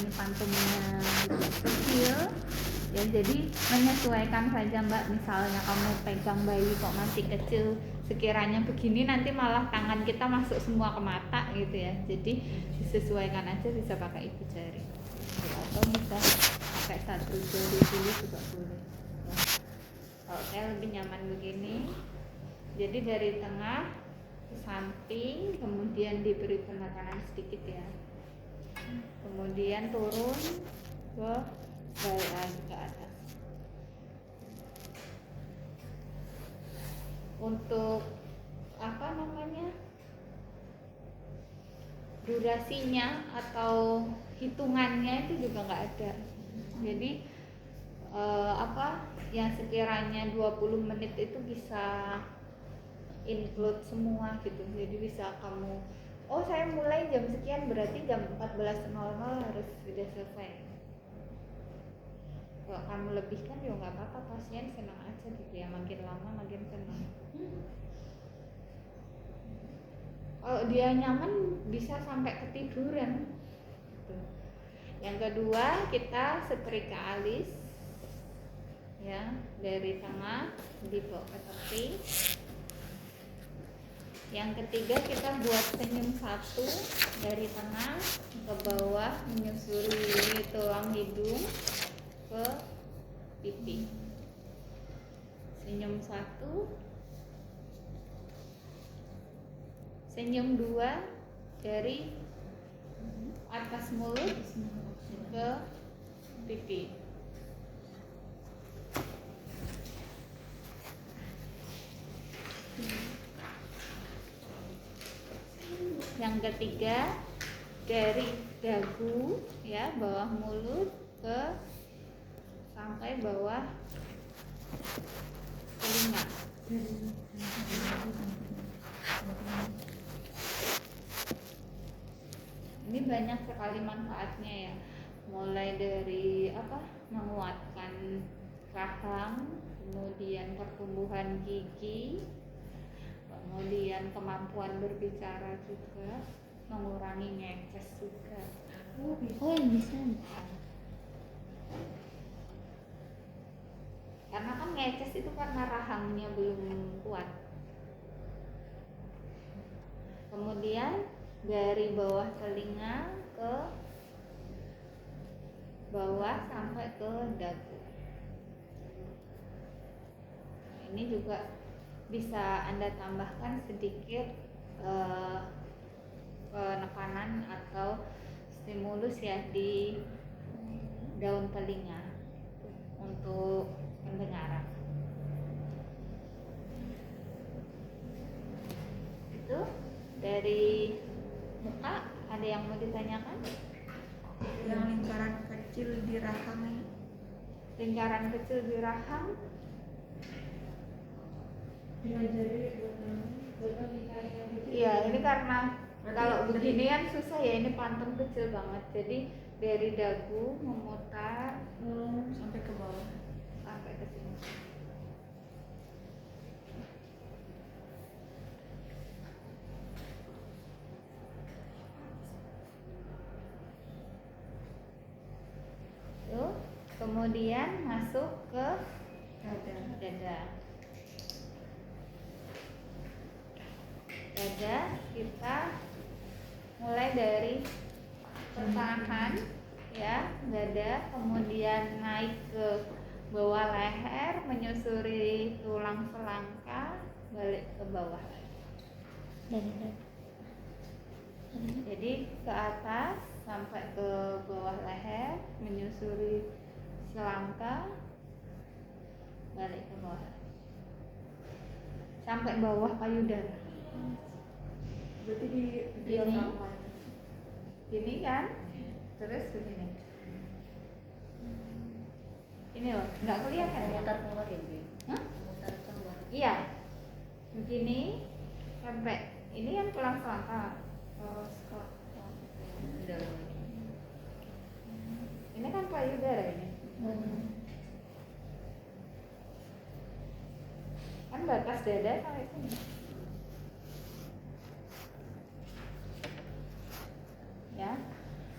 ini pantumnya kecil ya, jadi menyesuaikan saja Mbak. Misalnya kamu pegang bayi kok masih kecil, sekiranya begini nanti malah tangan kita masuk semua ke mata gitu ya, jadi disesuaikan aja, bisa pakai ibu jari atau bisa pakai satu jari dulu juga boleh ya. Kalau saya lebih nyaman begini, jadi dari tengah ke samping, kemudian diberi penekanan sedikit ya, kemudian turun ke bawah ke atas. Untuk apa namanya, durasinya atau hitungannya itu juga nggak ada, jadi yang sekiranya 20 menit itu bisa include semua gitu, jadi bisa kamu, oh saya mulai jam sekian berarti jam 14.00 harus sudah selesai. Kalau kamu lebihkan ya nggak apa-apa, pasien senang aja gitu ya, makin lama makin senang. Kalau dia nyaman bisa sampai ketiduran gitu. Yang kedua, kita setrika alis ya, dari tengah dibawa ke tepi. Yang ketiga, kita buat senyum satu dari tengah ke bawah menyusuri tulang hidung ke pipi. Senyum satu, senyum dua dari atas mulut ke pipi. Yang ketiga dari dagu ya, bawah mulut ke sampai bawah telinga. Ini banyak sekali manfaatnya ya, mulai dari menguatkan rahang, kemudian pertumbuhan gigi, kemudian kemampuan berbicara juga, mengurangi ngeces juga. Oh bisa. Karena kan ngeces itu karena rahangnya belum kuat. Kemudian dari bawah telinga ke bawah sampai ke dagu. Ini juga bisa Anda tambahkan sedikit penekanan atau stimulus ya di daun telinga untuk pendengaran. Itu dari muka, ada yang mau ditanyakan? Yang lingkaran kecil di rahang. Lingkaran kecil di rahang. Iya, ini karena kalau begini kan susah ya, ini pantum kecil banget. Jadi dari dagu memutar Sampai ke bawah. sampai ke sini. Tuh, kemudian masuk ke dada. Dada kita mulai dari pertengahan ya, dada, kemudian naik ke bawah leher, menyusuri tulang selangka, balik ke bawah lagi. Jadi ke atas sampai ke bawah leher, menyusuri selangka, balik ke bawah sampai bawah payudara. Berarti di Gini, gini kan, terus begini. Ini loh, nggak kelihatan ya? Mutar keluar ya, Bu? Hah? Mutar keluar. Iya, begini sampai ini kan tulang selangka. Ini kan payudara ini. Kan batas dada sampai sini. Ya.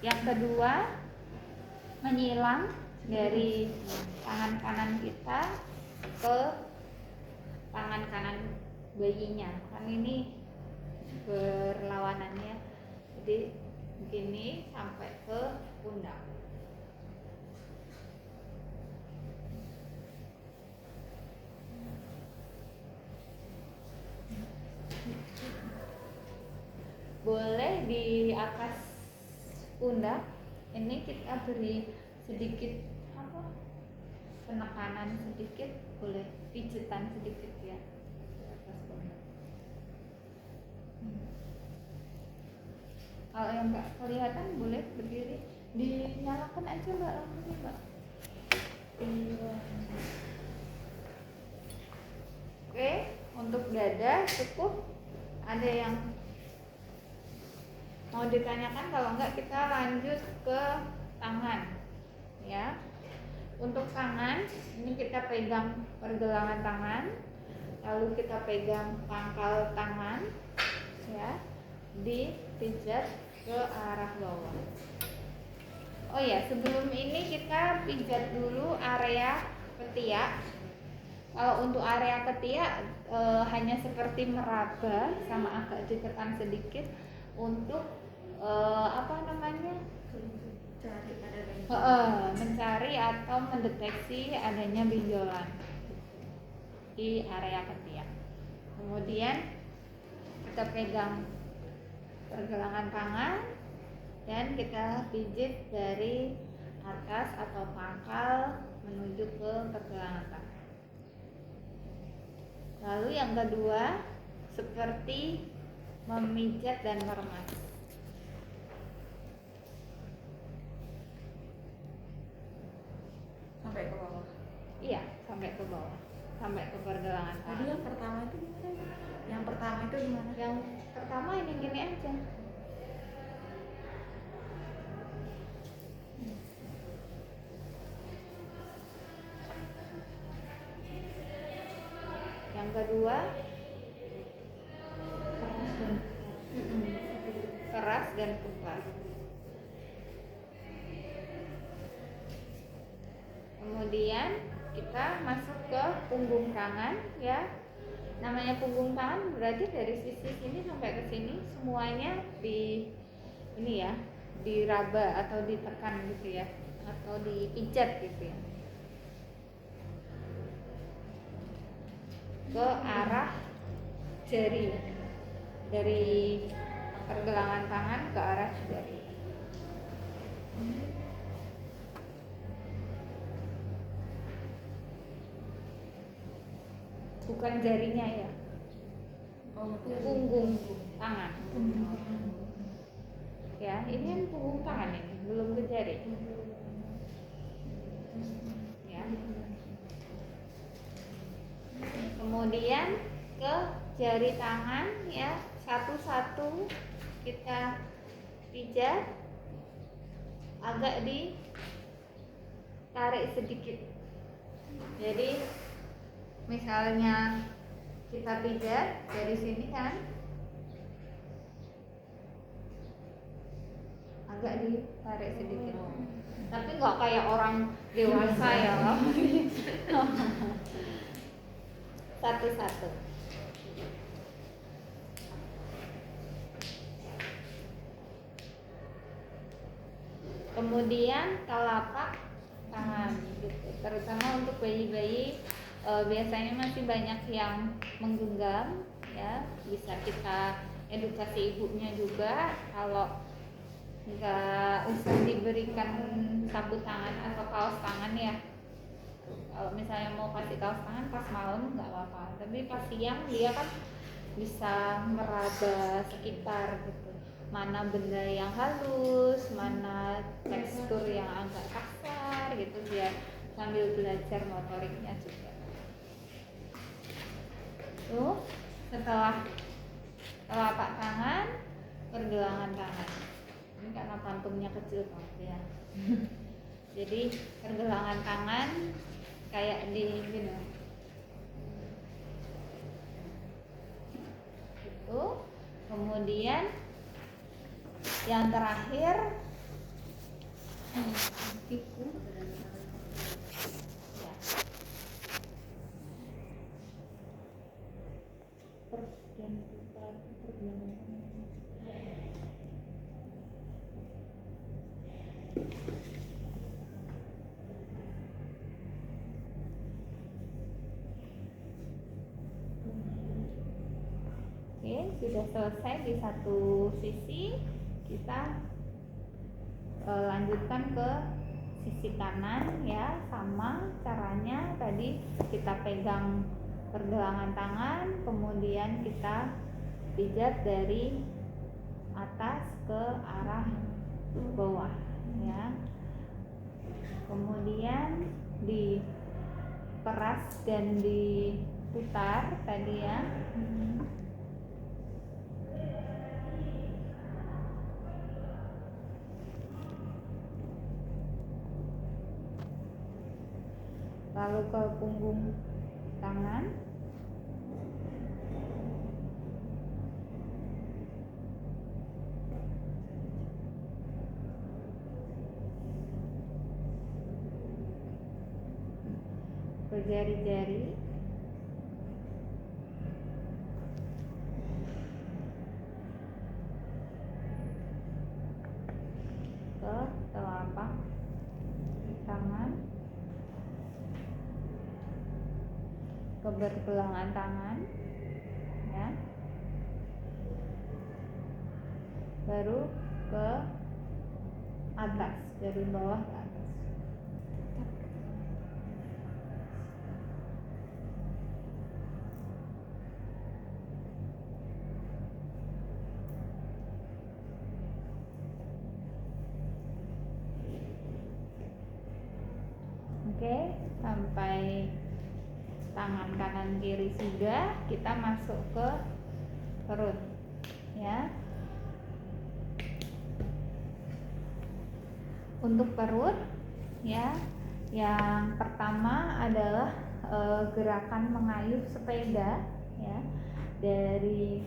Yang kedua menyilang dari tangan kanan kita ke tangan kanan bayinya. Kan ini berlawanan ya. Jadi begini sampai ke pundak. Boleh di atas pundak ini kita beri sedikit apa, penekanan sedikit, boleh pijetan sedikit ya di atas pundak. Kalau yang nggak kelihatan boleh berdiri, dinyalakan aja mbak lampunya mbak. Iya. Oke, untuk dada cukup. Ada yang mau ditanyakan? Kalau enggak kita lanjut ke tangan ya. Untuk tangan ini kita pegang pergelangan tangan, lalu kita pegang pangkal tangan ya, dipijat ke arah bawah. Oh ya, sebelum ini kita pijat dulu area ketiak. Kalau untuk area ketiak hanya seperti meraba sama agak ditekan sedikit untuk apa namanya, Cari pada mencari atau mendeteksi adanya benjolan di area ketiak. Kemudian kita pegang pergelangan tangan dan kita pijit dari atas atau pangkal menuju ke pergelangan tangan. Lalu yang kedua seperti memijat dan meremas. sampai ke bawah. Iya, sampai ke bawah, sampai ke pergelangan Tadi tangan. yang pertama itu gimana? Yang pertama itu gimana? Yang pertama ini gini aja. Yang kedua keras dan kuat. Kemudian kita masuk ke punggung tangan ya. Namanya punggung tangan berarti dari sisi sini sampai ke sini semuanya di ini ya, diraba atau ditekan gitu ya, atau dipijat gitu ya, ke arah jari, dari pergelangan tangan ke arah jari. Bukan jarinya ya, punggung tangan. Ya, ini kan punggung tangan ini, belum ke jari. Ya. Kemudian ke jari tangan ya, satu-satu kita pijat, agak ditarik sedikit. Jadi misalnya kita pijat dari sini kan, agak ditarik sedikit, tapi nggak kayak orang dewasa ya. Satu-satu. Kemudian telapak tangan gitu. Terutama untuk bayi-bayi biasanya masih banyak yang menggenggam ya, bisa kita edukasi ibunya juga kalau nggak usah diberikan sabut tangan atau kaos tangan ya. Kalau misalnya mau kasih kaos tangan pas malam nggak apa-apa, tapi pas siang dia kan bisa meraba sekitar gitu, mana benda yang halus, mana tekstur yang agak kasar gitu, biar sambil belajar motoriknya juga. Tuh, setelah telapak tangan, pergelangan tangan. Ini karena pantumnya kecil banget ya. Jadi pergelangan tangan kayak di gini. Itu. Kemudian yang terakhir Siku. Ya. Dan putar pergelangan. Oke, sudah selesai di satu sisi, kita lanjutkan ke sisi kanan ya, sama caranya tadi kita pegang pergelangan tangan, kemudian kita pijat dari atas ke arah bawah ya, kemudian diperas dan diputar tadi ya. Lalu ke punggung tangan, ke jari-jari, ke telapak tangan, ke pergelangan tangan ya, baru ke atas, dari bawah ke atas. Oke, sampai tangan kanan kiri sudah, kita masuk ke perut ya. Untuk perut ya, yang pertama adalah gerakan mengayuh sepeda ya, dari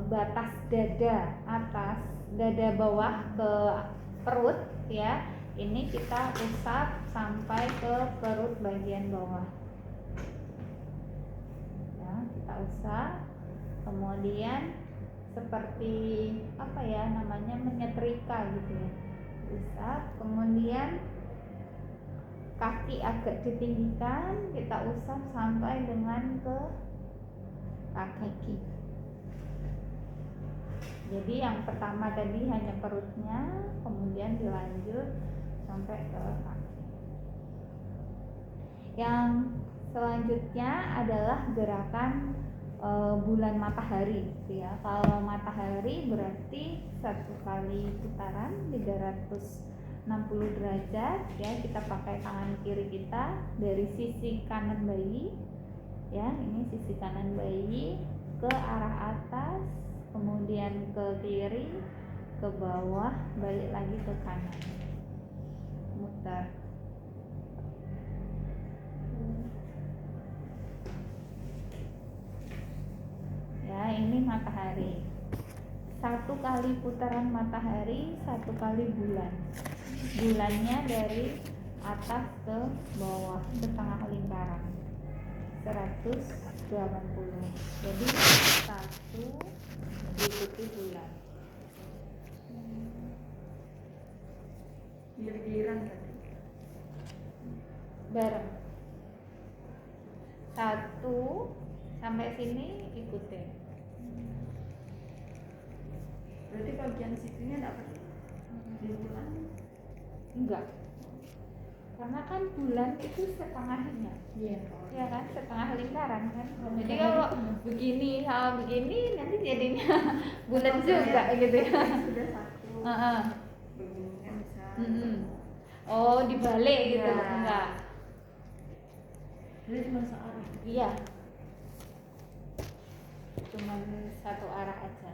batas dada atas, dada bawah ke perut ya. Ini kita usap sampai ke perut bagian bawah ya, kita usap, kemudian seperti apa ya namanya, menyetrika gitu ya, usap, kemudian kaki agak ditinggikan, kita usap sampai dengan ke kaki. Jadi yang pertama tadi hanya perutnya, kemudian dilanjut sampai ke kaki. Yang selanjutnya adalah gerakan bulan matahari gitu ya. Kalau matahari berarti satu kali putaran 360 derajat ya. Kita pakai tangan kiri kita dari sisi kanan bayi ya, ini sisi kanan bayi ke arah atas, kemudian ke kiri, ke bawah, balik lagi ke kanan, mutar. Ya, ini matahari. Satu kali putaran matahari, satu kali bulan. Bulannya dari atas ke bawah, ke tengah lingkaran 180. Jadi satu diikuti bulan. Giliran tadi. Bareng. Satu sampai sini ikutin. Berarti bagian situnya enggak pakai di bulan? Enggak. Karena kan bulan itu setengahnya. Iya. Ya kan, setengah lingkaran kan. Jadi kalau begini sama begini nanti jadinya bulan juga gitu ya. Sudah satu. Heeh. Begini bisa. Oh, dibalik gitu. Ya. Enggak. Jadi cuma searah. Iya. Cuman satu arah aja.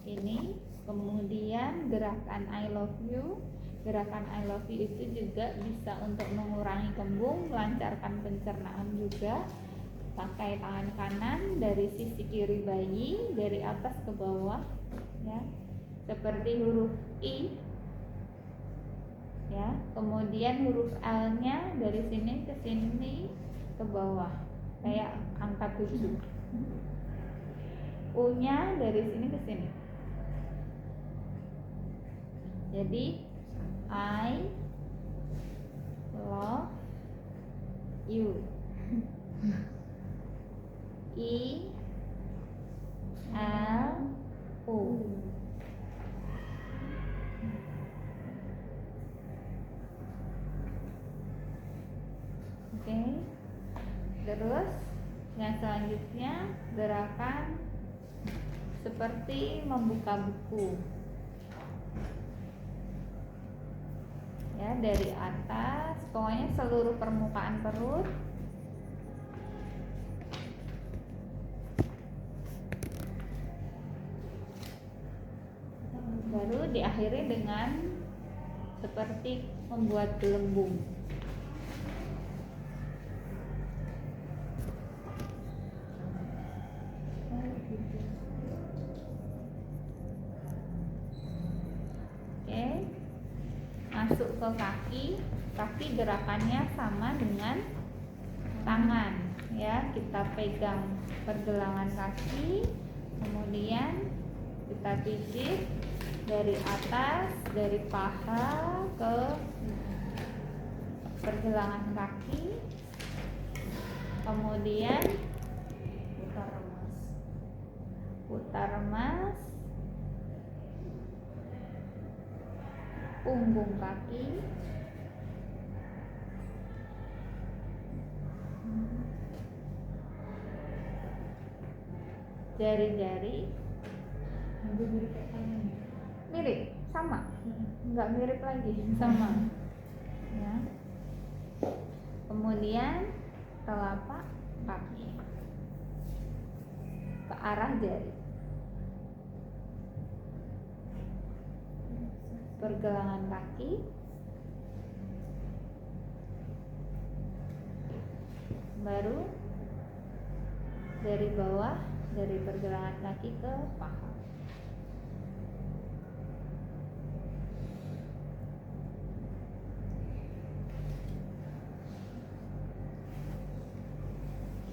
Ini kemudian gerakan I love you. Gerakan I love you itu juga bisa untuk mengurangi kembung, melancarkan pencernaan juga. pakai tangan kanan dari sisi kiri bayi dari atas ke bawah ya, seperti huruf I ya. Kemudian huruf L-nya dari sini ke sini ke bawah kayak angka 7. U-nya dari sini ke sini. Jadi I love you. I L U. Oke. Terus yang selanjutnya gerakan seperti membuka buku. Ya, dari atas, pokoknya seluruh permukaan perut. Baru diakhiri dengan seperti membuat gelembung. Oke. Masuk ke kaki gerakannya sama dengan tangan ya. Kita pegang pergelangan kaki, kemudian kita pijit dari atas, dari paha ke pergelangan kaki, kemudian putar remas, punggung kaki, jari-jari. Mirip, sama, nggak mirip lagi, sama ya. Kemudian telapak kaki ke arah jari, pergelangan kaki, baru dari bawah, dari pergelangan kaki ke paha.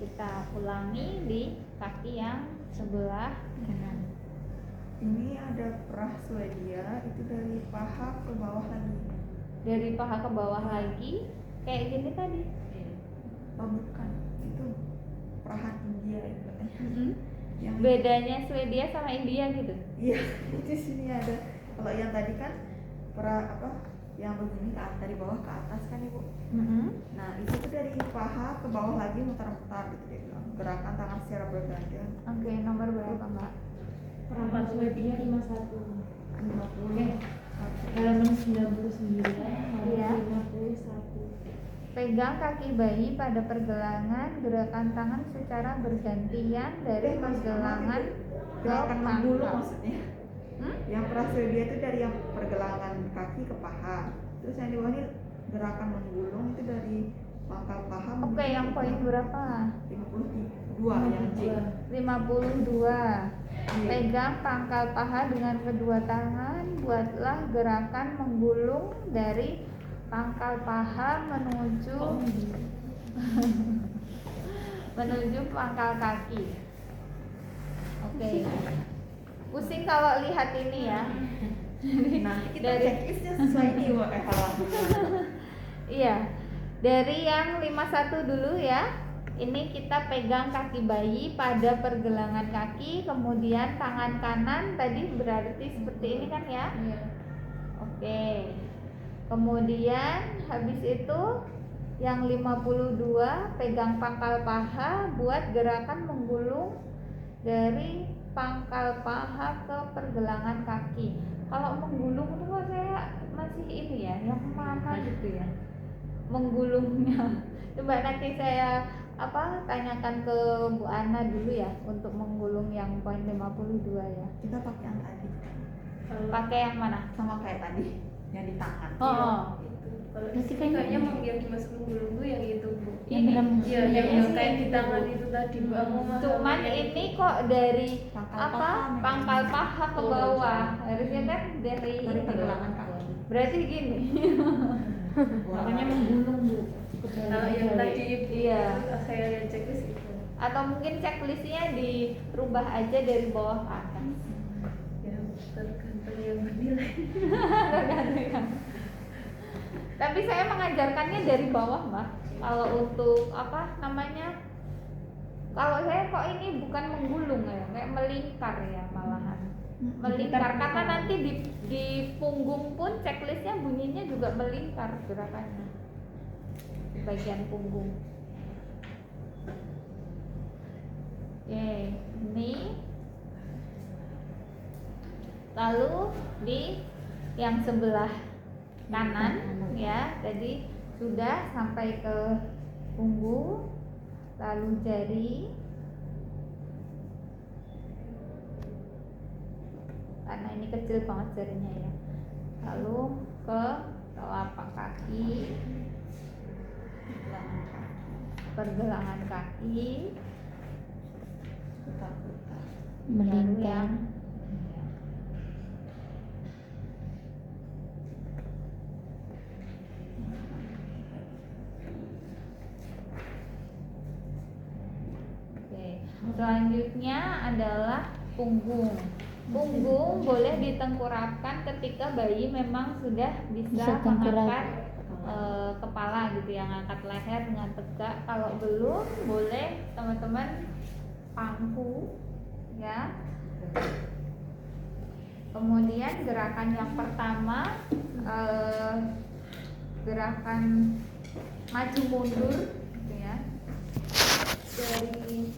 Kita ulangi di kaki yang sebelah kanan. Ini ada perah Swedia, itu dari paha ke bawah lagi. Dari paha ke bawah lagi, kayak gini tadi. Oh bukan, itu perahan India itu katanya. Yang Bedanya Swedia sama India gitu. iya, di sini ada. Kalau yang tadi kan perah apa? Yang begini ke atas, dari bawah ke atas kan ibu. Nah itu tuh dari paha ke bawah lagi muter-muter gitu dia bilang. Gerakan tangan secara bergantian. Oke, nomor berapa Mbak? Perangkat Swedia 51. 50. Halaman 99. Iya. 51. Pegang kaki bayi pada pergelangan, gerakan tangan secara bergantian dari pergelangan ke Gerakan menggulung pangkal. maksudnya. Yang perah Swedia itu dari yang pergelangan kaki ke paha. Terus yang di bawah ini gerakan menggulung itu dari pangkal paha. Oke, yang poin berapa? 52 yang J. 52. Pegang pangkal paha dengan kedua tangan, buatlah gerakan menggulung dari pangkal paha menuju menuju pangkal kaki. Oke. Pusing kalau lihat ini ya. Nah, kita Dari- checklistnya sesuai ini halaman. Iya. Dari yang 51 dulu ya. Ini kita pegang kaki bayi pada pergelangan kaki, kemudian tangan kanan tadi berarti seperti ini kan ya. Iya. Oke. Kemudian habis itu yang 52 pegang pangkal paha buat gerakan menggulung dari pangkal paha ke pergelangan kaki. Kalau menggulung itu kok saya masih ini ya, yang mana gitu ya. Menggulungnya. Coba nanti saya tanyakan ke Bu Ana dulu ya untuk menggulung yang poin 52 ya. Kita pakai yang tadi. Pakai yang mana? Sama kayak tadi, yang di tangan. Oh. Gitu. Kalau di Berarti sini kayaknya kayaknya yang dimasuk menggulung tuh yang itu Bu. Yang benar Iya, Iya, yang sih, kayak di gitu, tangan Bu. itu tadi Bu. Aku memahami Cuman yang ini itu. kok dari Pangkal apa paha memang. pangkal paha ke Oh, bawah harusnya kan Dari ini. pergelangan kaki. Berarti gini. Makanya menggulung Bu. Kalau yang tadi Iya. saya lihat checklist itu. Atau mungkin checklistnya dirubah aja dari bawah ke atas. Ya, tergantung yang bernilai. Tapi saya mengajarkannya dari bawah mbak. Kalau untuk apa namanya? Kalau saya kok ini bukan menggulung ya, kayak melingkar ya malahan. Melingkar karena nanti di punggung pun checklistnya bunyinya juga melingkar gerakannya di bagian punggung. Oke, ini lalu di yang sebelah kanan ya, tadi sudah sampai ke punggung, lalu jari, karena ini kecil banget jarinya ya, lalu ke telapak kaki, pergelangan kaki, Putar-putar. lalu yang Oke, selanjutnya adalah punggung. Punggung boleh ditengkurapkan ketika bayi memang sudah bisa tengkurap. mengangkat kepala gitu ya, ngangkat leher dengan tegak. Kalau belum, boleh teman-teman pangku ya. Kemudian gerakan yang pertama gerakan maju mundur gitu ya, dari